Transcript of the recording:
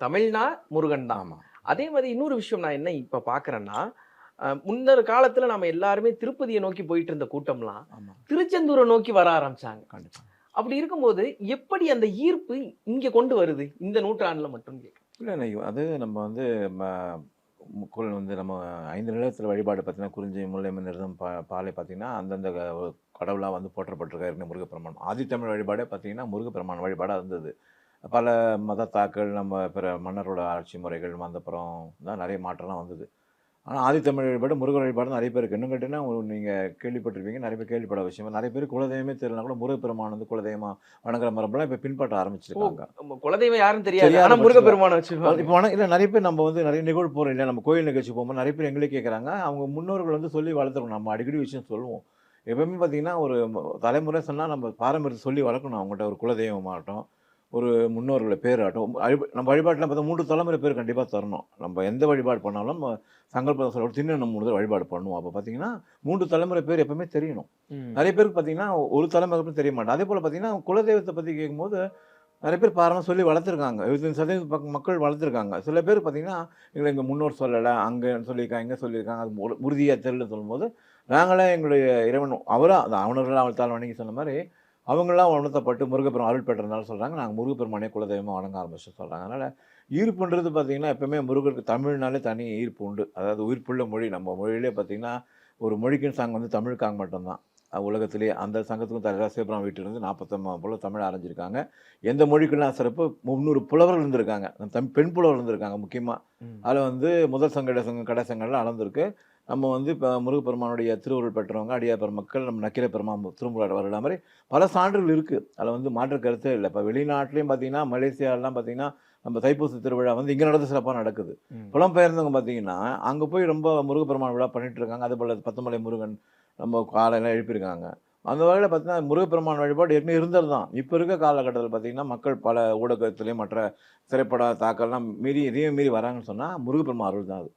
தமிழ்னா முருகன் தான். ஆமா, அதே மாரி இன்னொரு விஷயம் நான் என்ன இப்ப பார்க்குறேன்னா, முன்னர் காலத்துல நாம எல்லாருமே திருப்பதிய நோக்கி போயிட்டு இருந்த கூட்டம்லாம், ஆமா. திருச்செந்தூர நோக்கி வர ஆரம்பிச்சாங்க. கண்டிப்பா. அப்படி இருக்கும்போது, எப்படி அந்த ஈர்ப்பு இங்க கொண்டு வருது? இந்த நூற்றாண்டுல மட்டும் கேட்கிறேன். இல்ல, இல்ல. அது நம்ம வந்து ம முக்குள் வந்து நம்ம 5 நிலையத்தில வழிபாடு பார்த்தீங்கன்னா, குறிஞ்சி, முல்லை, மிருதம், பாலை பார்த்தீங்கன்னா, அந்தந்த கடவுளா வந்து போற்றப்பட்டிருக்காரு முருகப்பெருமான். ஆதித்தமிழ் வழிபாடே பார்த்தீங்கன்னா, முருகப்பெருமான் வழிபாடா இருந்தது. பல மதத்தாக்கள், நம்ம பிற மன்னரோட ஆட்சி முறைகள் வந்தப்புறம் தான் நெறைய மாற்றம்லாம் வந்தது. ஆனா, ஆதித்தமிழ் வழிபாடு, முருகன் வழிபாடு நெறைய பேருக்கு. இன்னும் கேட்டீங்கன்னா, நீங்க கேள்விப்பட்டிருப்பீங்க. நெறைய பேர் கேள்விப்படாத விஷயம். நெறைய பேர் குலதெய்வமே தெரியலனா கூட முருகப்பெருமான் வந்து குலதெய்வமா வணங்குற மரபெல்லாம் இப்ப பின்பற்ற ஓ! ஆரம்பிச்சிருக்காங்க. குலதெய்வம் யாருன்னு தெரியாது. தெரியாத ஆனா பட்சத்தில முருகப்பெருமான வச்சுக்குவாங்க. இப்ப இல்ல நெறைய பேர் நம்ம வந்து நெறைய நிகழ்வு போறோம் இல்லையா? நம்ம கோயில் நிகழ்ச்சி போம்போது நெறைய பேர் எங்களே கேட்கறாங்க. அவங்க முன்னோர்கள் வந்து சொல்லி வளர்த்துருக்கணும். நம்ம அடிக்கடி விஷயம் சொல்லுவோம். எப்பவுமே பார்த்தீங்கன்னா, ஒரு தலைமுறை சொன்னா நம்ம பாரம்பரியத்த சொல்லி வளர்க்கணும். அவங்கள்ட்ட ஒரு குலதெய்வமாகட்டும், ஒரு முன்னோர்கள பேராகட்டும், நம்ம வழிபாட்டுல பார்த்தா 3 தலைமுறை பேர் கண்டிப்பா தரணும். நம்ம எந்த வழிபாடு பண்ணாலும் சங்கல்ப சொல்ல திண்ணம் 3 தடவ வழிபாடு பண்ணுவோம். அப்ப பார்த்தீங்கன்னா, 3 தலைமுறை பேர் எப்பவுமே தெரியணும். ம். நெறைய பேருக்கு பார்த்தீங்கன்னா, ஒரு தலைமுறை அப்புறம் தெரிய மாட்டாது. அதேபோல பார்த்தீங்கன்னா, குலதெய்வத்த பத்தி கேட்கும்போது நெறைய பேர் பாரம்பரியமா சொல்லி வளர்த்துருக்காங்க. 25% மக்கள் வளர்த்துருக்காங்க. சில பேர் பார்த்தீங்கன்னா, எங்க முன்னோர் சொல்லல, அங்க சொல்லியிருக்காங்க, இங்க சொல்லியிருக்காங்க. அது உறுதியா தெரியலன்னு சொல்லும்போது, நாங்களே எங்களுடைய இறைவன் அவரா அந்த அவனர்களா அவத்தால் வணங்கி சொன்ன மாரி, அவங்கலாம் உணர்த்தப்பட்டு முருகப்பெருமான் அருள் பெற்றதுனால சொல்றாங்க, நாங்க முருகப்பெருமானே குலதெய்வமா வணங்க ஆரம்பிச்சோம்னு சொல்றாங்க. அதனால ஈர்ப்புன்றது பார்த்தீங்கன்னா, எப்பவுமே முருகருக்கு தமிழ்னாலே தனி ஈர்ப்பு உண்டு. அதாவது உயிர்ப்புள்ள மொழி. நம்ம மொழியிலே பார்த்தீங்கன்னா, ஒரு மொழிக்குன்னு சாங் வந்து தமிழுக்காக மட்டும் தான். உலகத்திலேயே அந்த சங்கத்துக்கும் தலைவரா சிவபிரமணியம் வீட்டிலிருந்து 49 போல தமிழ் அறிஞ்சிருக்காங்க. எந்த மொழிக்கெல்லாம் சிறப்பு 300 புலவர்கள் இருந்திருக்காங்க. பெண் புலவர்கள் இருந்திருக்காங்க முக்கியமா. ம். அதுல வந்து முதல் சங்கம், இடைச்சங்கம், கடைச்சங்கம்லாம் அளந்திருக்கு. நம்ம வந்து இப்ப முருகப்பெருமானுடைய திருவருள் பெற்றவங்க, அடியார் பெருமக்கள், நம்ம நக்கீர பெருமான் திருமூலர் வருடா மாரி பல சான்றுகள் இருக்கு. அதுல வந்து மாற்று கருத்தே இல்ல. இப்ப வெளிநாட்டிலயும் பார்த்தீங்கன்னா, மலேசியாலாம் பார்த்தீங்கன்னா, நம்ம தைப்பூச திருவிழா வந்து இங்க நடந்து சிறப்பா நடக்குது. ம். புலம்பெயர்ந்தவங்க பார்த்தீங்கன்னா, அங்க போய் ரொம்ப முருகப்பெருமான் விழா பண்ணிட்டு இருக்காங்க. அதேபோல பத்துமலை முருகன் நம்ம காலைலாம் எழுப்பியிருக்காங்க. அந்த வகையில பார்த்தீங்கன்னா, முருகப்பெருமான் வழிபாடு ஏற்கனவே இருந்தது தான். இப்ப இருக்க காலகட்டத்தில பார்த்தீங்கன்னா, மக்கள் பல ஊடகத்திலே மற்ற திரைப்பட தாக்கல்லாம் மீறி இதையும் மீறி வராங்கன்னு சொன்னா, முருகப்பெருமான் அருள் தான் அது.